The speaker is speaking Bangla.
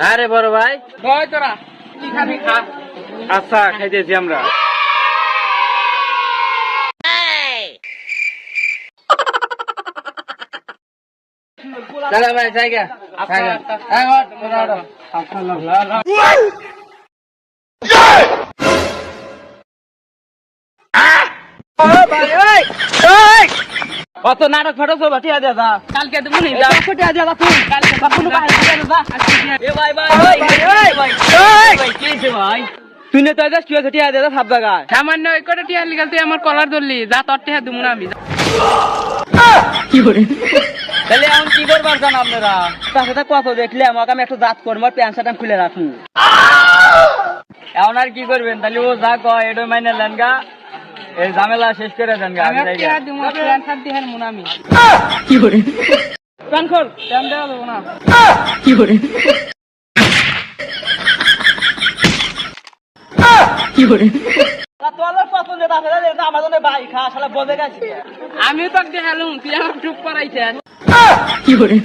আরে বড় ভাই কই তোরা কি খাবি খা। আচ্ছা খাইতেছি আমরা। চলো ভাই জায়গা কত নাটক ফাটক সব ঠিয়া দে যা কালকে তুমি নি যা যা ঠিয়া দে তুই কালকে কোনো বাপুন বাইরে যা এ ভাই ভাই ভাই ভাই কি হইছে ভাই তুই না তো আজ কি হইছে ঠিয়া দে সব জায়গায় সামান্য ওই করে টিয়া লিগাল তুই আমার কলার ধরলি যা তোর টিয়া দিমু না আমি কি করে তাহলে এখন কি করবার জান আপনারা তার সাথে কত দেখলে আমাকে আমি একটু দাঁত করবো প্যান্ট শার্ট খুলে রাখুন এখন আর কি করবেন তাহলে ও যা কয় এটা মাইনে নেন গা এই ঝামেলা শেষ করে দেন গা আমি টিয়া দিমু প্যান শার্ট দিয়ে হেন মুনা আমি কি করে প্যান খোল প্যান দেওয়া দেবো না কি করে কি করে আমি তো দেখালুম তুই আমার চুপ করাইছেন কি করে